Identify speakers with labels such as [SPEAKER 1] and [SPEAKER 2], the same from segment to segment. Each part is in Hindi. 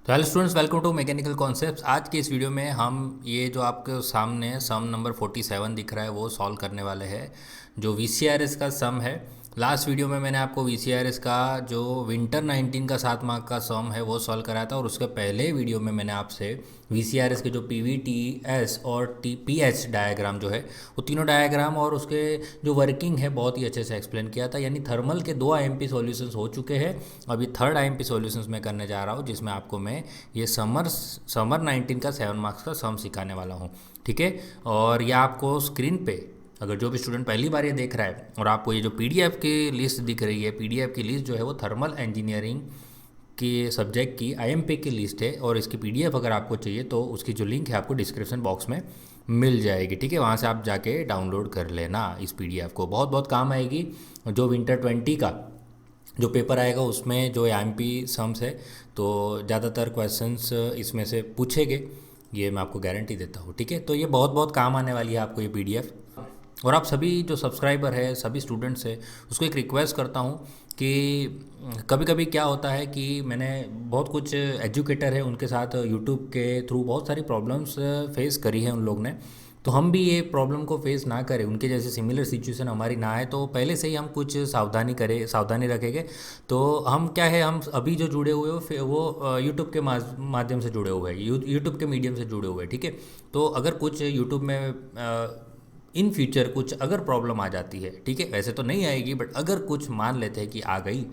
[SPEAKER 1] तो hello students, welcome to mechanical concepts. आज के इस वीडियो में हम ये जो आपके सामने सम नंबर 47 दिख रहा है वो सॉल्व करने वाले हैं, जो वीसीआरएस का सम है। लास्ट वीडियो में मैंने आपको वीसीआरएस का जो विंटर 19 का 7 मार्क का सम है वो सॉल्व कराया था, और उसके पहले वीडियो में मैंने आपसे वीसीआरएस के जो पीवीटीएस और टीपीएच डायग्राम जो है वो तीनों डायग्राम और उसके जो वर्किंग है बहुत ही अच्छे से एक्सप्लेन किया था। यानी थर्मल के 2 आईएमपी सॉल्यूशंस हो चुके हैं, अभी थर्ड आईएमपी सॉल्यूशंस मैं करने जा रहा हूँ, जिसमें आपको मैं ये समर 19 का 7 मार्क्स का सम सिखाने वाला हूँ। ठीक है, और ये आपको स्क्रीन पे, अगर जो भी स्टूडेंट पहली बार ये देख रहा है और आपको ये जो पीडीएफ की लिस्ट दिख रही है, पीडीएफ की लिस्ट जो है वो थर्मल इंजीनियरिंग के सब्जेक्ट की आईएमपी की लिस्ट है, और इसकी पीडीएफ अगर आपको चाहिए तो उसकी जो लिंक है आपको डिस्क्रिप्शन बॉक्स में मिल जाएगी। ठीक है, वहाँ से आप जाके डाउनलोड कर लेना इस पीडीएफ को, बहुत बहुत काम आएगी। जो विंटर 20 का जो पेपर आएगा उसमें जो एमपी सम्स है तो ज़्यादातर क्वेश्चंस इसमें से पूछेंगे, ये मैं आपको गारंटी देता हूँ। ठीक है, तो ये बहुत बहुत काम आने वाली है आपको ये पीडीएफ। और आप सभी जो सब्सक्राइबर है, सभी स्टूडेंट्स है, उसको एक रिक्वेस्ट करता हूँ कि कभी कभी क्या होता है कि मैंने बहुत कुछ एजुकेटर है उनके साथ यूट्यूब के थ्रू बहुत सारी प्रॉब्लम्स फेस करी है उन लोग ने। तो हम भी ये प्रॉब्लम को फेस ना करें, उनके जैसे सिमिलर सिचुएशन हमारी ना आए, तो पहले से ही हम कुछ सावधानी करें, सावधानी रखेंगे। तो हम क्या है, हम अभी जो जुड़े हुए हो वो यूट्यूब के माध्यम से जुड़े हुए हैं, यूट्यूब के मीडियम से जुड़े हुए हैं। ठीक है, तो अगर कुछ यूट्यूब में इन फ्यूचर कुछ अगर प्रॉब्लम आ जाती है, ठीक है, वैसे तो नहीं आएगी, बट अगर कुछ मान लेते हैं कि आ गई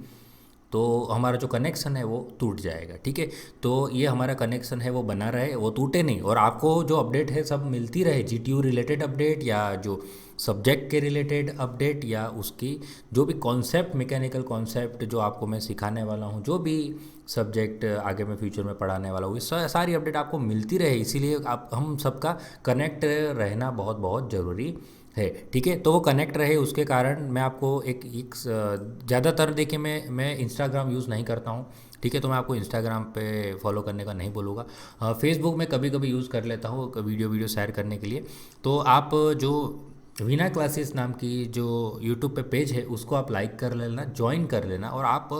[SPEAKER 1] तो हमारा जो कनेक्शन है वो टूट जाएगा। ठीक है, तो ये हमारा कनेक्शन है वो बना रहे, वो टूटे नहीं, और आपको जो अपडेट है सब मिलती रहे, जीटीयू रिलेटेड अपडेट या जो सब्जेक्ट के रिलेटेड अपडेट या उसकी जो भी कॉन्सेप्ट, मैकेनिकल कॉन्सेप्ट जो आपको मैं सिखाने वाला हूँ, जो भी सब्जेक्ट आगे मैं फ्यूचर में पढ़ाने वाला हूँ, ये सारी अपडेट आपको मिलती रहे। इसीलिए आप हम सबका कनेक्ट रहना बहुत बहुत ज़रूरी है। ठीक है, तो वो कनेक्ट रहे उसके कारण मैं आपको एक ज़्यादातर, देखिए मैं इंस्टाग्राम यूज़ नहीं करता हूँ। ठीक है, तो मैं आपको इंस्टाग्राम पे फॉलो करने का नहीं बोलूँगा। फेसबुक में कभी कभी यूज़ कर लेता हूँ वीडियो शेयर करने के लिए। तो आप जो वीना क्लासेस नाम की जो यूट्यूब पे पेज है उसको आप लाइक कर लेना, ज्वाइन कर लेना, और आप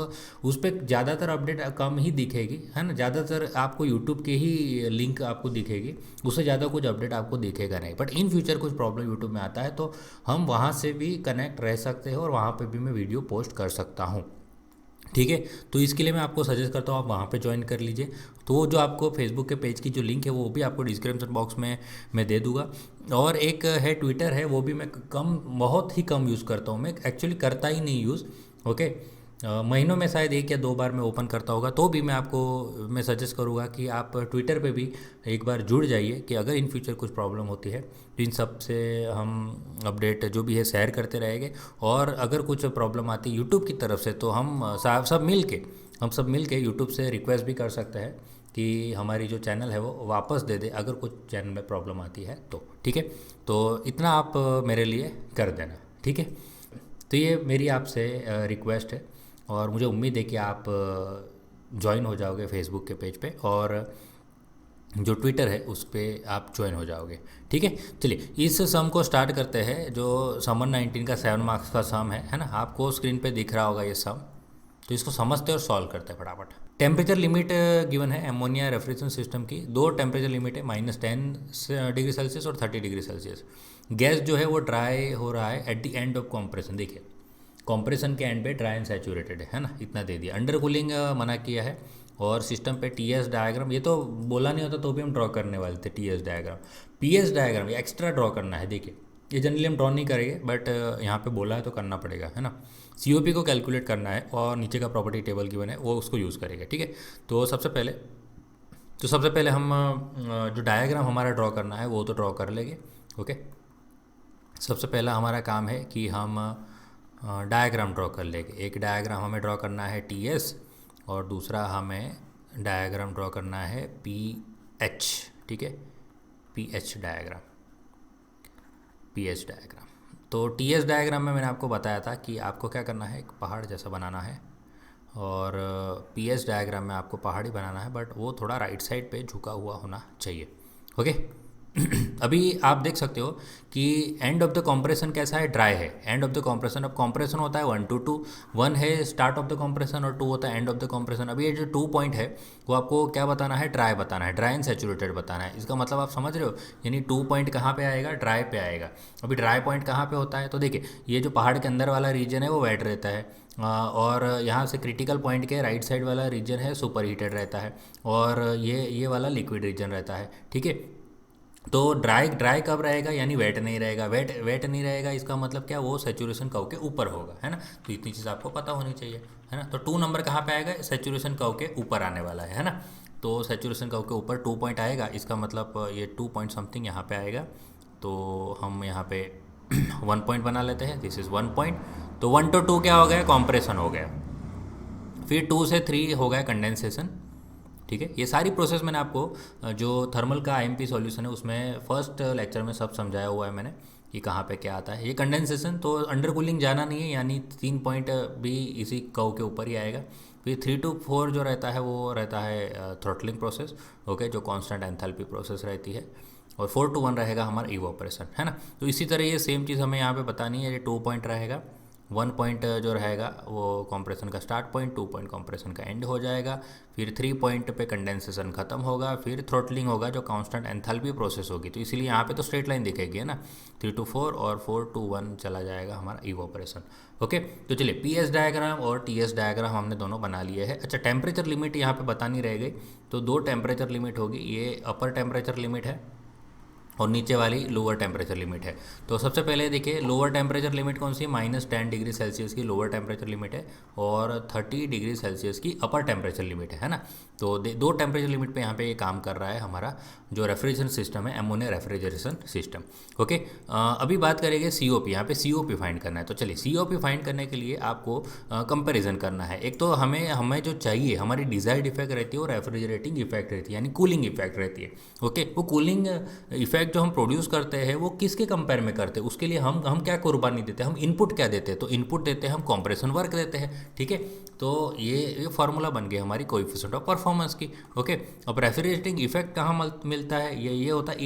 [SPEAKER 1] उस पर ज़्यादातर अपडेट कम ही दिखेगी, है ना। ज़्यादातर आपको यूट्यूब के ही लिंक आपको दिखेगी, उससे ज़्यादा कुछ अपडेट आपको दिखेगा नहीं। बट इन फ्यूचर कुछ प्रॉब्लम यूट्यूब में आता है तो हम वहाँ से भी कनेक्ट रह सकते हैं और वहाँ पे भी मैं वीडियो पोस्ट कर सकता हूँ। ठीक है, तो इसके लिए मैं आपको सजेस्ट करता हूँ आप वहाँ पे ज्वाइन कर लीजिए। तो वो जो आपको फेसबुक के पेज की जो लिंक है वो भी आपको डिस्क्रिप्शन बॉक्स में मैं दे दूँगा। और एक है ट्विटर है, वो भी मैं कम, बहुत ही कम यूज़ करता हूँ, मैं एक्चुअली करता ही नहीं यूज़। ओके, महीनों में शायद 1 या 2 बार मैं ओपन करता होगा, तो भी मैं आपको मैं सजेस्ट करूँगा कि आप ट्विटर पे भी एक बार जुड़ जाइए, कि अगर इन फ्यूचर कुछ प्रॉब्लम होती है तो इन सब से हम अपडेट जो भी है शेयर करते रहेंगे। और अगर कुछ प्रॉब्लम आती है यूट्यूब की तरफ से तो हम सब मिल के यूट्यूब से रिक्वेस्ट भी कर सकते हैं कि हमारी जो चैनल है वो वापस दे दे, अगर कुछ चैनल में प्रॉब्लम आती है तो। ठीक है, तो इतना आप मेरे लिए कर देना। ठीक है, तो ये मेरी आपसे रिक्वेस्ट है, और मुझे उम्मीद है कि आप ज्वाइन हो जाओगे फेसबुक के पेज पे, और जो ट्विटर है उस पर आप ज्वाइन हो जाओगे। ठीक है, चलिए इस सम को स्टार्ट करते हैं, जो समर 19 का 7 मार्क्स का सम है ना। आपको स्क्रीन पे दिख रहा होगा ये सम, तो इसको समझते और सॉल्व करते हैं फटाफट। टेम्परेचर लिमिट गिवन है एमोनिया रेफ्रिजरेशन सिस्टम की, 2 टेम्परेचर लिमिट है, -10 डिग्री सेल्सियस और 30 डिग्री सेल्सियस। गैस जो है वो ड्राई हो रहा है at the end of compression. देखिए कॉम्प्रेशन के एंड पे ड्राई एंड सैचुरेटेड है ना, इतना दे दिया। अंडर कूलिंग मना किया है, और सिस्टम पे टीएस डायग्राम, ये तो बोला नहीं होता तो भी हम ड्रॉ करने वाले थे टीएस डायग्राम। पीएस डायग्राम ये एक्स्ट्रा ड्रॉ करना है, देखिए ये जनरली हम ड्रॉ नहीं करेंगे, बट यहाँ पे बोला है तो करना पड़ेगा, है ना। सीओपी को कैलकुलेट करना है, और नीचे का प्रॉपर्टी टेबल गिवन है वो उसको यूज़ करेंगे। ठीक है, तो सबसे पहले हम जो डायग्राम हमारा ड्रॉ करना है वो तो ड्रॉ कर लेंगे। ओके, सबसे पहला हमारा काम है कि हम डायग्राम ड्रॉ कर लेंगे। एक डायग्राम हमें ड्रॉ करना है टीएस, और दूसरा हमें डायग्राम ड्रॉ करना है पी एच। ठीक है, P H diagram, P H diagram. तो टी एस डायग्राम में मैंने आपको बताया था कि आपको क्या करना है, एक पहाड़ जैसा बनाना है, और पी एच डायग्राम में आपको पहाड़ी बनाना है, बट वो थोड़ा राइट साइड पे झुका हुआ होना चाहिए। ओके, अभी आप देख सकते हो कि एंड ऑफ द कॉम्प्रेशन कैसा है, ड्राई है। एंड ऑफ द कॉम्प्रेशन, अब कॉम्प्रेशन होता है 1 to 2, 1 है स्टार्ट ऑफ द कॉम्प्रेशन और 2 होता है एंड ऑफ द कॉम्प्रेशन। अभी ये जो 2 पॉइंट है वो आपको क्या बताना है, ड्राई बताना है, ड्राई एंड सैचुरेटेड बताना है। इसका मतलब आप समझ रहे हो, यानी 2 पॉइंट कहाँ पे आएगा, ड्राई पे आएगा। अभी ड्राई पॉइंट कहाँ पे होता है, तो देखिए ये जो पहाड़ के अंदर वाला रीजन है वो वेट रहता है, और यहाँ से क्रिटिकल पॉइंट के राइट साइड वाला रीजन है सुपर हीटेड रहता है, और ये वाला लिक्विड रीजन रहता है, ठीक है। तो ड्राई ड्राई कब रहेगा, यानी वेट नहीं रहेगा। वेट नहीं रहेगा इसका मतलब क्या, वो सेचुरेशन कर्व के ऊपर होगा, है ना। तो इतनी चीज़ आपको पता होनी चाहिए, है ना। तो 2 नंबर कहाँ पे आएगा, सेचुरेशन कर्व के ऊपर आने वाला है ना। तो सेचुरेशन कर्व के ऊपर 2 पॉइंट आएगा, इसका मतलब ये 2 पॉइंट समथिंग यहाँ पे आएगा। तो हम यहाँ पे 1 पॉइंट बना लेते हैं, दिस इज़ 1 पॉइंट। तो 1 to 2 क्या हो गया, कॉम्प्रेशन हो गया। फिर 2 से 3 हो गया कंडेंसेशन, ठीक है। ये सारी प्रोसेस मैंने आपको जो थर्मल का आईएमपी सॉल्यूशन है उसमें फर्स्ट लेक्चर में सब समझाया हुआ है मैंने कि कहाँ पे क्या आता है। ये कंडेंसेशन तो अंडर कूलिंग जाना नहीं है, यानी 3 पॉइंट भी इसी कर्व के ऊपर ही आएगा। फिर 3 to 4 जो रहता है वो रहता है थ्रॉटलिंग प्रोसेस, ओके, जो कांस्टेंट एंथैल्पी प्रोसेस रहती है। और 4 to 1 रहेगा हमारा इवोपरेशन, है ना। तो इसी तरह ये सेम चीज़ हमें यहाँ पे बतानी है। ये 2 पॉइंट रहेगा, 1 पॉइंट जो रहेगा वो कंप्रेशन का स्टार्ट पॉइंट, 2 पॉइंट कंप्रेशन का एंड हो जाएगा। फिर 3 पॉइंट पे कंडेंसेशन खत्म होगा, फिर थ्रोटलिंग होगा जो कांस्टेंट एंथैल्पी प्रोसेस होगी। तो इसीलिए यहाँ पे तो स्ट्रेट लाइन दिखेगी, है ना। 3 to 4 और 4 to 1 चला जाएगा हमारा इवोपरेशन, ओके। तो चलिए पीएस डायग्राम और टीएस डायग्राम हमने दोनों बना लिए हैं। अच्छा, टेम्परेचर लिमिट यहाँ पे बतानी रह गई। तो 2 टेम्परेचर लिमिट होगी, ये अपर टेम्परेचर लिमिट है और नीचे वाली लोअर टेम्परेचर लिमिट है। तो सबसे पहले देखिए लोअर टेम्परेचर लिमिट कौन सी है, -10 डिग्री सेल्सियस की लोअर टेम्परेचर लिमिट है और 30 डिग्री सेल्सियस की अपर टेम्परेचर लिमिट है ना। तो 2 टेम्परेचर लिमिट पे यहाँ पे ये काम कर रहा है हमारा जो रेफ्रिजरेशन सिस्टम है, एमोनिया रेफ्रिजरेशन सिस्टम, ओके। अभी बात करेंगे सीओपी, यहाँ पे सीओपी फाइंड करना है। तो चलिए सीओपी फाइंड करने के लिए आपको कंपेरिजन करना है। एक तो हमें जो चाहिए, हमारी डिजायर्ड इफेक्ट रहती है वो रेफ्रिजरेटिंग इफेक्ट रहती है, यानी कूलिंग इफेक्ट रहती है, ओके। वो कूलिंग इफेक्ट जो हम प्रोड्यूस करते हैं वो किसके कंपेयर में करते हैं, उसके लिए हम क्या कुर्बानी देते हैं, हम इनपुट क्या देते हैं, तो इनपुट देते हैं हम कंप्रेशन वर्क देते हैं, ठीक है। तो ये फार्मूला बन गई हमारी कोएफिशिएंट ऑफ परफॉर्मेंस की, ओके। अब रेफ्रिजरेटिंग इफेक्ट कहाँ मिलता है, ये होता है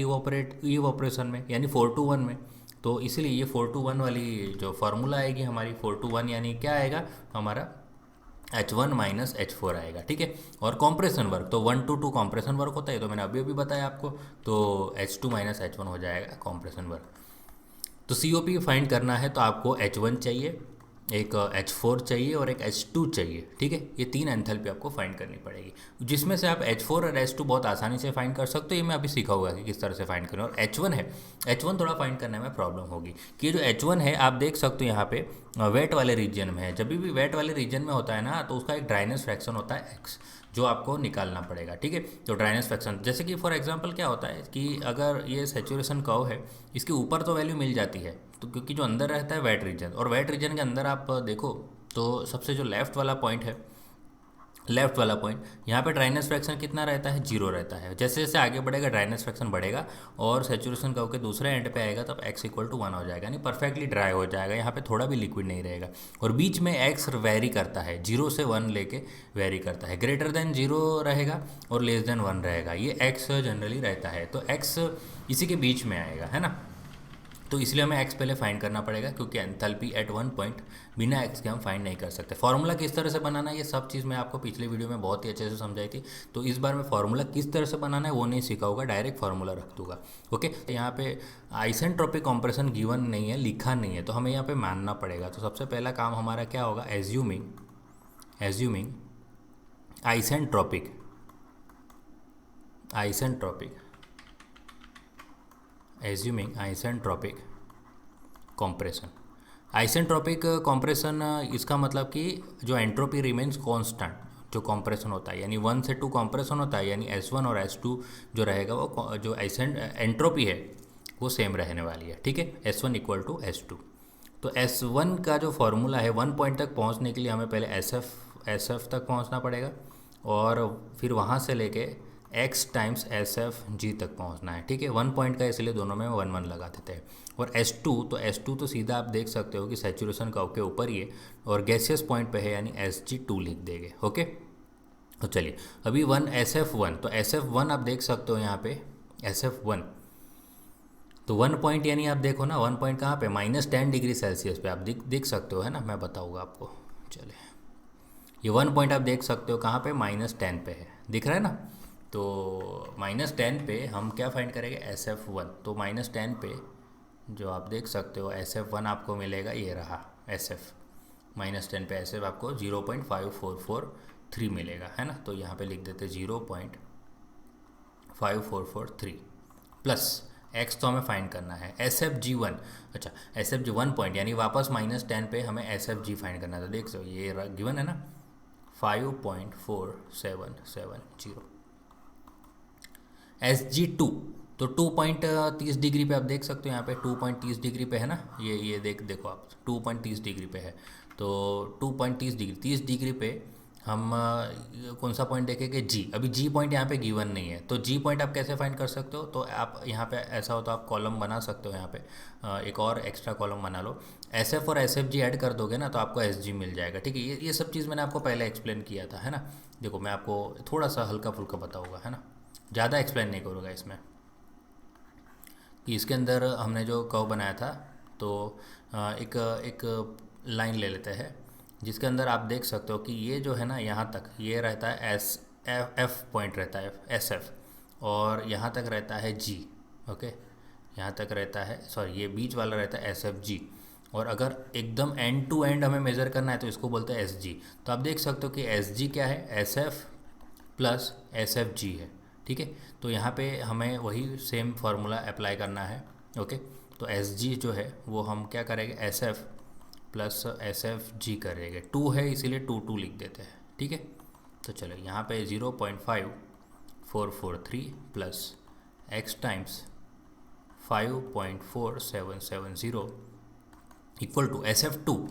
[SPEAKER 1] इवोपरेशन में, यानी 4 to 1 में। तो इसीलिए ये 4 to 1 वाली जो फार्मूला आएगी हमारी 4 to 1, यानी क्या आएगा हमारा H1 माइनस H4 आएगा, ठीक है। और कॉम्प्रेशन वर्क तो 1 to 2 कॉम्प्रेशन वर्क होता है, तो मैंने अभी बताया आपको। तो H2 माइनस H1 हो जाएगा कॉम्प्रेशन वर्क। तो COP फाइंड करना है तो आपको H1 चाहिए, एक H4 चाहिए और एक H2 चाहिए, ठीक है। ये 3 एंथैल्पी आपको फाइंड करनी पड़ेगी, जिसमें से आप H4 और H2 बहुत आसानी से फाइंड कर सकते हो। ये मैं अभी सिखाऊंगा कि किस तरह से फाइंड करें। और H1 है, H1 थोड़ा फाइंड करने में प्रॉब्लम होगी कि ये जो H1 है आप देख सकते हो यहाँ पे वेट वाले रीजन में है। जब भी वेट वाले रीजन में होता है ना तो उसका एक ड्राइनेस फ्रैक्शन होता है x, जो आपको निकालना पड़ेगा, ठीक है। तो ड्राइनेस फ्रैक्शन जैसे कि फॉर एग्जांपल क्या होता है कि अगर ये सैचुरेशन कर्व है, इसके ऊपर तो वैल्यू मिल जाती है, तो क्योंकि जो अंदर रहता है वेट रीजन, और वेट रीजन के अंदर आप देखो तो सबसे जो लेफ्ट वाला पॉइंट है, लेफ्ट वाला पॉइंट यहाँ पे ड्राइनेस फ्रैक्शन कितना रहता है, 0 रहता है। जैसे जैसे आगे बढ़ेगा ड्राइनेस फ्रैक्शन बढ़ेगा और सेचुरेशन कर्व के दूसरे एंड पे आएगा तब x इक्वल टू 1 हो जाएगा, यानी परफेक्टली ड्राई हो जाएगा, यहाँ पे थोड़ा भी लिक्विड नहीं रहेगा। और बीच में x वेरी करता है, 0 से 1 लेके वेरी करता है, ग्रेटर देन 0 रहेगा और लेस देन 1 रहेगा, ये x जनरली रहता है। तो x इसी के बीच में आएगा, है ना। तो इसलिए हमें x पहले फाइंड करना पड़ेगा, क्योंकि एंथैल्पी एट 1 पॉइंट बिना x के हम फाइंड नहीं कर सकते। फार्मूला किस तरह से बनाना है ये सब चीज़ मैं आपको पिछले वीडियो में बहुत ही अच्छे से समझाई थी। तो इस बार मैं फार्मूला किस तरह से बनाना है वो नहीं सीखा होगा, डायरेक्ट फार्मूला रख दूंगा, ओके। तो यहाँ पे आइसेंट्रोपिक कॉम्प्रेशन गिवन नहीं है, लिखा नहीं है, तो हमें यहाँ पे मानना पड़ेगा। तो सबसे पहला काम हमारा क्या होगा, assuming isentropic compression. Isentropic compression इसका मतलब कि जो एंट्रोपी रिमेन्स कांस्टेंट, जो कॉम्प्रेशन होता है, यानी 1 से 2 कॉम्प्रेशन होता है, यानी S1 और S2 जो रहेगा वो जो एंट्रोपी है वो सेम रहने वाली है, ठीक है। S1 equal to S2। तो S1 का जो फॉर्मूला है 1 पॉइंट तक पहुंचने के लिए हमें पहले SF तक पहुंचना पड़ेगा और फिर वहां से लेके x टाइम्स SFG तक पहुंचना है, ठीक है। 1 पॉइंट का इसलिए दोनों में 1 1 लगा देते हैं। और S2 तो सीधा आप देख सकते हो कि सैचुरेशन कर्व के ऊपर ही है और गैसियस पॉइंट पे है, यानी SG2 लिख देंगे, ओके। तो चलिए अभी SF1, तो SF1 आप देख सकते हो यहाँ पे SF1 तो 1 पॉइंट यानी आप देखो ना, 1 पॉइंट कहाँ पे, -10 डिग्री सेल्सियस पे आप देख सकते हो, है ना, मैं बताऊँगा आपको। चलिए, ये 1 पॉइंट आप देख सकते हो कहाँ पे, -10 पे है, दिख रहा है ना। तो -10 पे हम क्या फाइंड करेंगे, SF1। तो -10 पे जो आप देख सकते हो SF1 आपको मिलेगा, ये रहा SF। -10 पे SF आपको 0.5443 मिलेगा, है ना। तो यहाँ पे लिख देते 0.5443 प्लस एक्स तो हमें फाइंड करना है SFG1। अच्छा, SFG 1 पॉइंट यानी वापस -10 पे हमें SFG फाइंड करना था। देख सो ये गिवन है ना, 5.4770। SG2 तो 2.30 डिग्री पे आप देख सकते हो, यहाँ पे 2.30 डिग्री पे है ना, ये देखो आप 2.30 डिग्री पे है। तो 2.30 डिग्री, 30 डिग्री पे हम कौन सा पॉइंट देखेंगे, जी। अभी जी पॉइंट यहाँ पे गिवन नहीं है, तो जी पॉइंट आप कैसे फाइंड कर सकते हो, तो आप यहाँ पे ऐसा हो तो आप कॉलम बना सकते हो, यहाँ पे एक और एक्स्ट्रा कॉलम बना लो। SF और SFG ऐड कर दोगे ना तो आपको SG मिल जाएगा, ठीक है। ये सब चीज़ मैंने आपको पहले एक्सप्लेन किया था, है ना। देखो मैं आपको थोड़ा सा हल्का फुल्का बताऊँगा, है ना, ज़्यादा एक्सप्लेन नहीं करूँगा इसमें। कि इसके अंदर हमने जो कर्व बनाया था, तो एक एक लाइन ले लेते हैं जिसके अंदर आप देख सकते हो कि ये जो है ना, यहाँ तक ये रहता है SF पॉइंट रहता है SF, और यहाँ तक रहता है G। ओके, यहाँ तक रहता है, सॉरी ये बीच वाला रहता है SFG। और अगर एकदम एंड टू एंड हमें मेज़र करना है तो इसको बोलते हैं SG। तो आप देख सकते हो कि SG क्या है, SF प्लस SFG है, ठीक है। तो यहाँ पे हमें वही सेम फार्मूला अप्लाई करना है। ओके, तो SG जो है वो हम क्या करेंगे, SF प्लस SFG करेंगे। 2 है इसीलिए 2 लिख देते हैं, ठीक है। तो चलो यहाँ पे 0.5443 plus x times 5.4770 equal to SF2।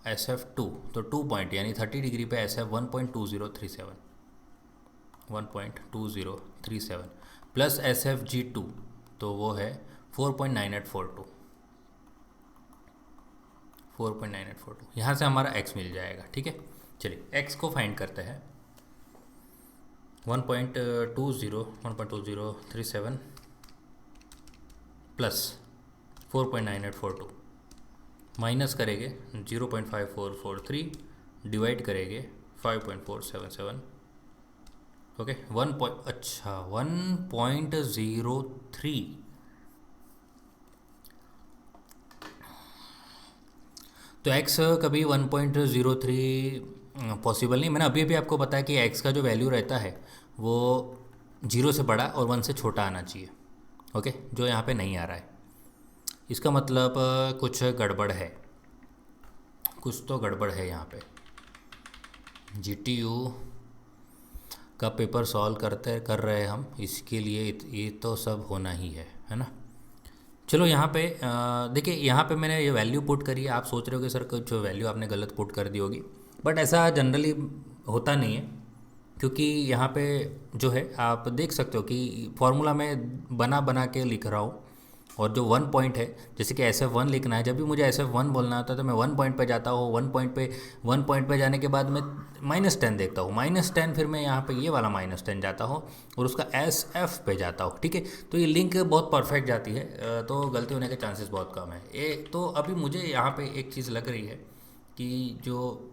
[SPEAKER 1] SF2 तो 2 पॉइंट यानी 30 डिग्री पे SF 1.2037 प्लस SFG2 तो वो है 4.9842 यहाँ से हमारा x मिल जाएगा, ठीक है। चलिए x को फाइंड करते हैं। 1.2037 प्लस 4.9842 माइनस करेंगे 0.5443 डिवाइड करेंगे 5.477। ओके, 1.03। तो x कभी 1.03 पॉसिबल नहीं। मैंने अभी अभी आपको बताया कि x का जो वैल्यू रहता है वो 0 से बड़ा और 1 से छोटा आना चाहिए। ओके, जो यहाँ पे नहीं आ रहा है, इसका मतलब कुछ गड़बड़ है, कुछ तो गड़बड़ है यहाँ पे। GTU का पेपर सॉल्व कर रहे हैं हम, इसके लिए ये तो सब होना ही है ना। चलो यहाँ पे देखिए, यहाँ पे मैंने ये वैल्यू पुट करी है। आप सोच रहे हो कि सर कुछ वैल्यू आपने गलत पुट कर दी होगी, बट ऐसा जनरली होता नहीं है, क्योंकि यहाँ पे जो है आप देख सकते हो कि फॉर्मूला में बना बना के लिख रहा हूँ। और जो 1 पॉइंट है, जैसे कि SF1 लिखना है, जब भी मुझे SF1 बोलना होता है तो मैं 1 पॉइंट पे जाता हूँ। 1 पॉइंट पे जाने के बाद मैं -10 देखता हूँ, -10 फिर मैं यहाँ पे ये वाला -10 जाता हूँ और उसका SF पे जाता हूँ, ठीक है। तो ये लिंक बहुत परफेक्ट जाती है, तो गलती होने के चांसेस बहुत कम है। ये तो अभी मुझे यहाँ पे एक चीज़ लग रही है कि जो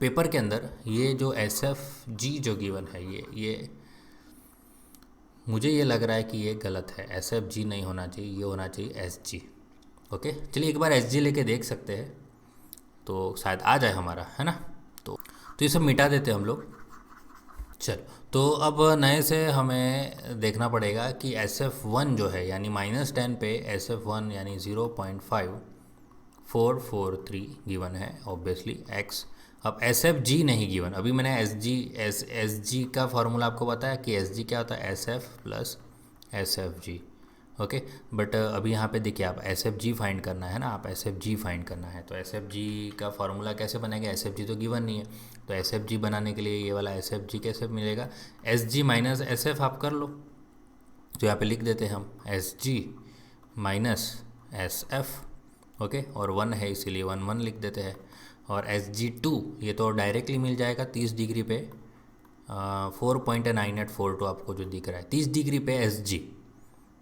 [SPEAKER 1] पेपर के अंदर ये जो SFG जो गिवन है, ये मुझे ये लग रहा है कि ये गलत है। SFG नहीं होना चाहिए, ये होना चाहिए SG। ओके, चलिए एक बार SG लेके देख सकते हैं तो शायद आ जाए हमारा, है ना। तो ये सब मिटा देते हैं हम लोग। चलो, तो अब नए से हमें देखना पड़ेगा कि SF1 जो है यानी -10 पे SF1 यानी 0.5443 गिवन है ऑब्वियसली x। अब SFG नहीं गिवन। अभी मैंने SG का फार्मूला आपको बताया कि SG क्या होता है, SF plus SFG। Okay, but अभी यहाँ पे देखिए, आप SFG फाइंड करना है ना, आप SFG फाइंड करना है। तो SFG का फार्मूला कैसे बनेगा, SFG तो गिवन नहीं है, तो SFG बनाने के लिए ये वाला SFG कैसे मिलेगा, SG माइनस SF आप कर लो। तो यहाँ पे लिख देते हैं हम SG माइनस SF। ओके, और 1 है इसीलिए 1 लिख देते हैं। और SG2 ये तो डायरेक्टली मिल जाएगा 30 डिग्री पे 4.9842 आपको जो दिख रहा है 30 डिग्री पे SG।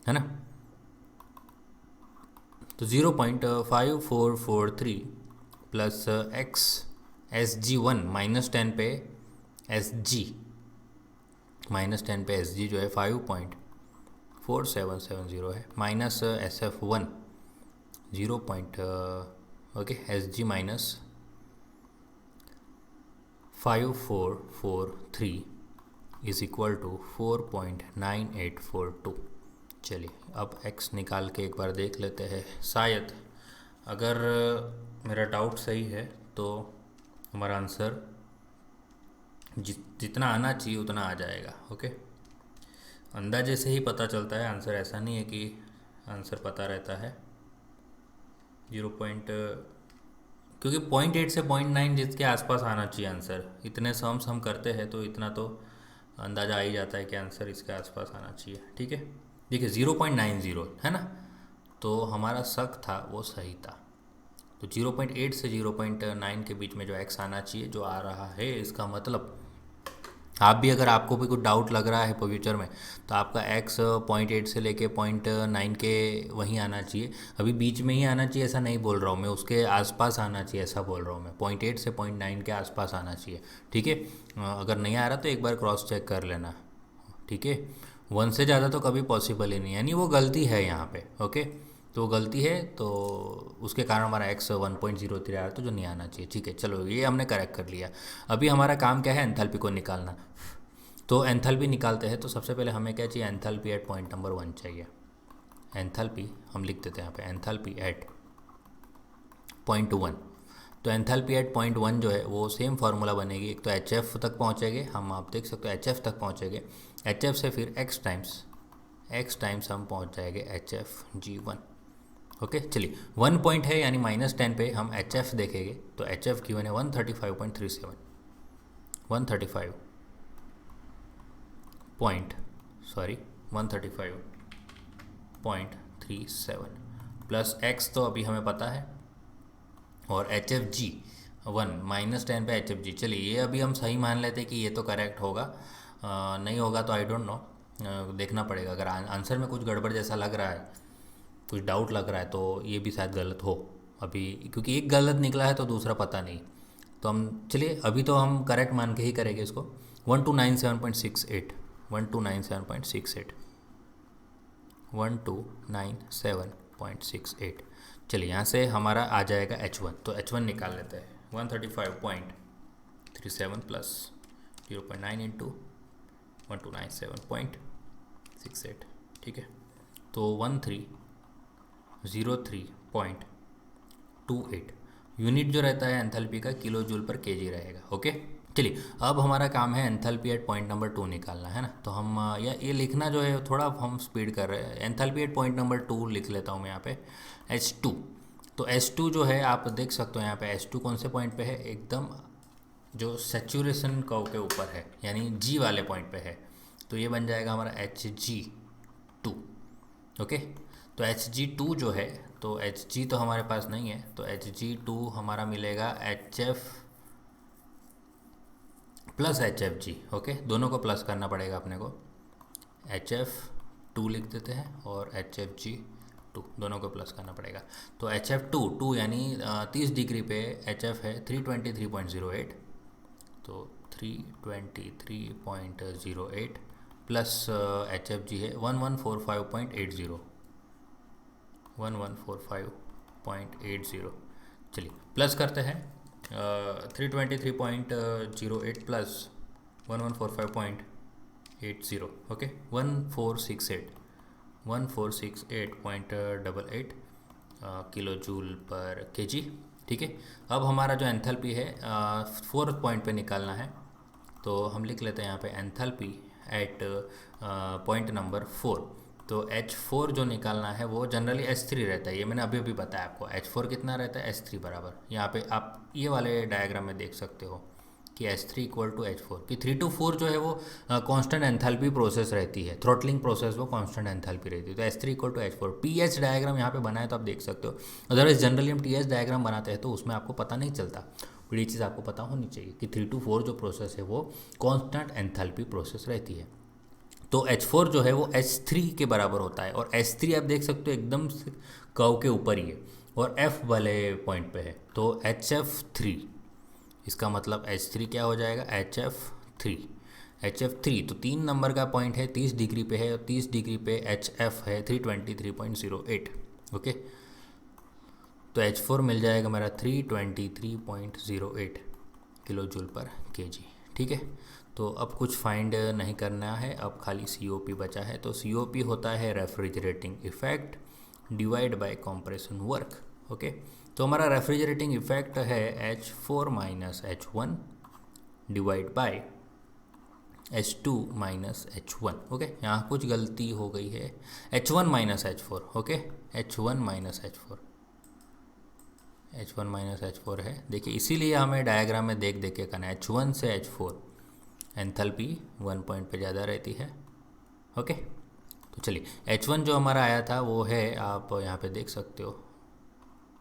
[SPEAKER 1] है ना। तो 0.5443 प्लस एक्स SG1 -10 पे SG -10 पे SG जो है 5.4770 है, minus SF1 0. Okay SG minus 5443 is equal to 4.9842। चलिए अब x निकाल के एक बार देख लेते हैं, शायद अगर मेरा डाउट सही है तो हमारा आंसर जितना आना चाहिए उतना आ जाएगा। ओके, अंदाजे से ही पता चलता है आंसर, ऐसा नहीं है कि आंसर पता रहता है। 0. क्योंकि 0.8 से 0.9 जिसके आसपास आना चाहिए आंसर, इतने सम्स हम करते हैं तो इतना तो अंदाज़ा आ ही जाता है कि आंसर इसके आसपास आना चाहिए। ठीक है, देखिए 0.90 है ना, तो हमारा शक था वो सही था। तो 0.8 से 0.9 के बीच में जो एक्स आना चाहिए जो आ रहा है, इसका मतलब आप भी अगर आपको भी कुछ डाउट लग रहा है फ्यूचर में तो आपका एक्स 0.8 से लेके 0.9 के वहीं आना चाहिए। अभी बीच में ही आना चाहिए ऐसा नहीं बोल रहा हूँ मैं, उसके आसपास आना चाहिए ऐसा बोल रहा हूँ मैं। 0.8 से 0.9 के आसपास आना चाहिए। ठीक है, अगर नहीं आ रहा तो एक बार क्रॉस चेक कर लेना। ठीक है, 1 से ज़्यादा तो कभी पॉसिबल ही नहीं है, यानी वो गलती है यहाँ पे। ओके, तो गलती है तो उसके कारण हमारा एक्स 1.03 आ रहा था जो नहीं आना चाहिए। ठीक है, चलो ये हमने करेक्ट कर लिया। अभी हमारा काम क्या है, एंथैल्पी को निकालना। तो एंथैल्पी निकालते हैं तो सबसे पहले हमें क्या चाहिए, एंथैल्पी एट पॉइंट नंबर 1 चाहिए। एंथैल्पी हम लिख देते हैं यहाँ पे, एंथैल्पी एट पॉइंट 1। तो एंथैल्पी एट पॉइंट 1 जो है वो सेम फार्मूला बनेगी, एक तो HF तक पहुँचेंगे हम, आप देख सकते हो HF तक पहुँचेंगे, HF से फिर x टाइम्स हम पहुँच जाएंगे HFG1। ओके, चलिए 1 पॉइंट है यानी -10 पे हम HF देखेंगे तो HF गिवन है 135.37, 135.37 प्लस x तो अभी हमें पता है, और HFG1 -10 पे HFG। चलिए ये अभी हम सही मान लेते हैं कि ये तो करेक्ट होगा, नहीं होगा तो आई डोंट नो, देखना पड़ेगा। अगर आंसर में कुछ गड़बड़ जैसा लग रहा है, कुछ डाउट लग रहा है तो ये भी शायद गलत हो अभी, क्योंकि एक गलत निकला है तो दूसरा पता नहीं। तो हम चलिए अभी तो हम करेक्ट मान के ही करेंगे इसको। 1297.68, 1297.68, 1297.68। चलिए यहाँ से हमारा आ जाएगा H1, तो H1 निकाल लेते हैं। 135.37 प्लस 0.9 इंटू 1297.68। ठीक है, तो 1303.28 यूनिट जो रहता है एंथैल्पी का किलो जूल पर केजी रहेगा। ओके, चलिए अब हमारा काम है एंथैल्पी एट पॉइंट नंबर 2 निकालना है ना। तो हम या ये लिखना जो है थोड़ा हम स्पीड कर रहे हैं, एंथैल्पी एट पॉइंट नंबर 2 लिख लेता हूँ मैं यहाँ पे H2। तो H2 जो है आप देख सकते हो यहाँ पे H2 कौन से पॉइंट पे है, एकदम जो सेचुरेशन कर्व के ऊपर है, यानी G वाले पॉइंट पे है। तो ये बन जाएगा हमारा Hg2। ओके, तो Hg2 जो है, तो Hg तो हमारे पास नहीं है, तो Hg2 हमारा मिलेगा HF प्लस HFG। ओके, दोनों को प्लस करना पड़ेगा अपने को, HF2 लिख देते हैं और HFG2 दोनों को प्लस करना पड़ेगा। तो HF2 यानी 30 डिग्री पे HF है 323.08, तो 323.08 प्लस HFG है 1145.80, 1145.80। चलिए प्लस करते हैं, 323.08 प्लस 1145.80। ओके, 1468.88 किलो जूल पर केजी। ठीक है, अब हमारा जो एंथैल्पी है 4th पॉइंट पे निकालना है, तो हम लिख लेते हैं यहाँ पे एंथैल्पी एट पॉइंट नंबर 4। तो H4 जो निकालना है वो जनरली H3 रहता है, ये मैंने अभी बताया आपको। H4 कितना रहता है, H3 बराबर, यहाँ पे आप ये वाले डायग्राम में देख सकते हो कि H3 इक्वल टू H4, कि 3 to 4 जो है वो कांस्टेंट एंथैल्पी प्रोसेस रहती है, थ्रोटलिंग प्रोसेस वो कांस्टेंट एंथैल्पी रहती है। तो H3 equal to H4। TH diagram यहाँ पे बनाए तो आप देख सकते हो, अदरवाइज जनरली हम TH डायग्राम बनाते हैं तो उसमें आपको पता नहीं चलता। बड़ी चीज़ आपको पता होनी चाहिए कि 3 to 4 जो प्रोसेस है वो कांस्टेंट एंथैल्पी प्रोसेस रहती है। तो H4 जो है वो H3 के बराबर होता है, और H3 आप देख सकते हो एकदम से कर्व के ऊपर ही है और F वाले पॉइंट पे है, तो HF3, इसका मतलब H3 क्या हो जाएगा, HF3। HF3 तो 3 नंबर का पॉइंट है, 30 डिग्री पे है, और 30 डिग्री पे HF है 323.08। ओके, तो H4 मिल जाएगा मेरा 323.08 किलो जूल पर केजी। ठीक है, तो अब कुछ फाइंड नहीं करना है, अब खाली COP बचा है। तो COP होता है refrigerating effect divide by compression work. Okay, तो हमारा रेफ्रिजरेटिंग इफेक्ट है H4 minus H1 divide by H2 minus H1। Okay, यहाँ कुछ गलती हो गई है, H1 minus H4। Okay, H1 minus H4, H1 minus H4 है। देखिए इसीलिए हमें डायग्राम में देख देख के करना है, H1 से H4 एंथैल्पी 1 पॉइंट पे ज़्यादा रहती है। ओके, तो चलिए H1 जो हमारा आया था वो है, आप यहाँ पे देख सकते हो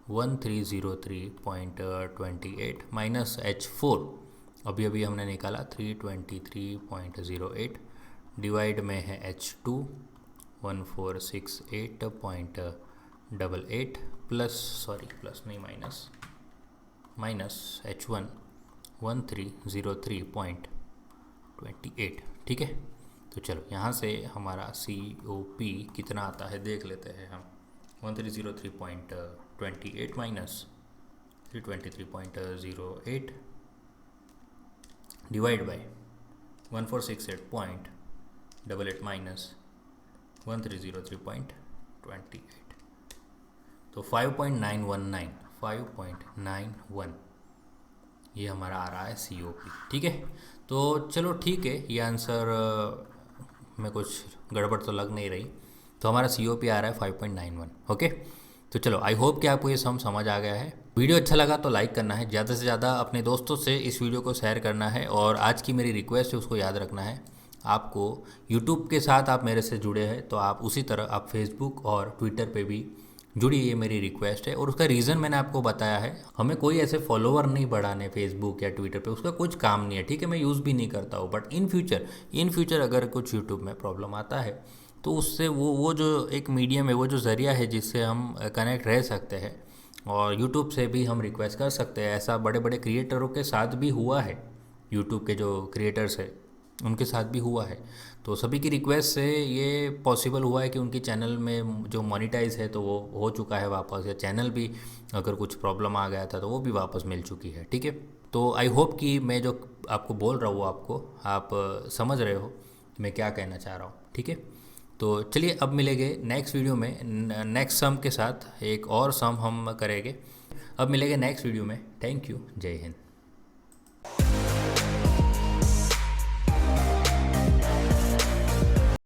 [SPEAKER 1] 1303.28 माइनस H4 अभी अभी हमने निकाला 323.08 डिवाइड में है H2 1468.88 प्लस माइनस H1 1303.28। ठीक है, तो चलो यहाँ से हमारा COP कितना आता है देख लेते हैं हम। 1303.28 माइनस 323.08 डिवाइड बाय 1468.88 माइनस 1303.28, तो 5.911 ये हमारा आ रहा है COP। ठीक है, तो चलो ठीक है, ये आंसर में कुछ गड़बड़ तो लग नहीं रही, तो हमारा COP आ रहा है 5.91। ओके, तो चलो आई होप कि आपको ये समझ आ गया है। वीडियो अच्छा लगा तो लाइक करना है, ज़्यादा से ज़्यादा अपने दोस्तों से इस वीडियो को शेयर करना है, और आज की मेरी रिक्वेस्ट है उसको याद रखना है। आपको यूट्यूब के साथ आप मेरे से जुड़े हैं, तो आप उसी तरह आप फेसबुक और ट्विटर पे भी जुड़िए, ये मेरी रिक्वेस्ट है। और उसका रीज़न मैंने आपको बताया है, हमें कोई ऐसे फॉलोवर नहीं बढ़ाने फेसबुक या ट्विटर पे, उसका कुछ काम नहीं है। ठीक है, मैं यूज़ भी नहीं करता हूँ, बट इन फ्यूचर अगर कुछ यूट्यूब में प्रॉब्लम आता है तो उससे वो जो एक मीडियम है, वो जो ज़रिया है जिससे हम कनेक्ट रह सकते हैं, और यूट्यूब से भी हम रिक्वेस्ट कर सकते हैं। ऐसा बड़े बड़े क्रिएटरों के साथ भी हुआ है, यूट्यूब के जो क्रिएटर्स है उनके साथ भी हुआ है। तो सभी की रिक्वेस्ट से ये पॉसिबल हुआ है कि उनकी चैनल में जो मोनेटाइज है तो वो हो चुका है वापस, या चैनल भी अगर कुछ प्रॉब्लम आ गया था तो वो भी वापस मिल चुकी है। ठीक है, तो आई होप कि मैं जो आपको बोल रहा हूँ आप समझ रहे हो मैं क्या कहना चाह रहा हूँ। ठीक है, तो चलिए अब मिलेंगे नेक्स्ट वीडियो में नेक्स्ट सम के साथ, एक और सम हम करेंगे। अब मिलेंगे नेक्स्ट वीडियो में। थैंक यू, जय हिंद।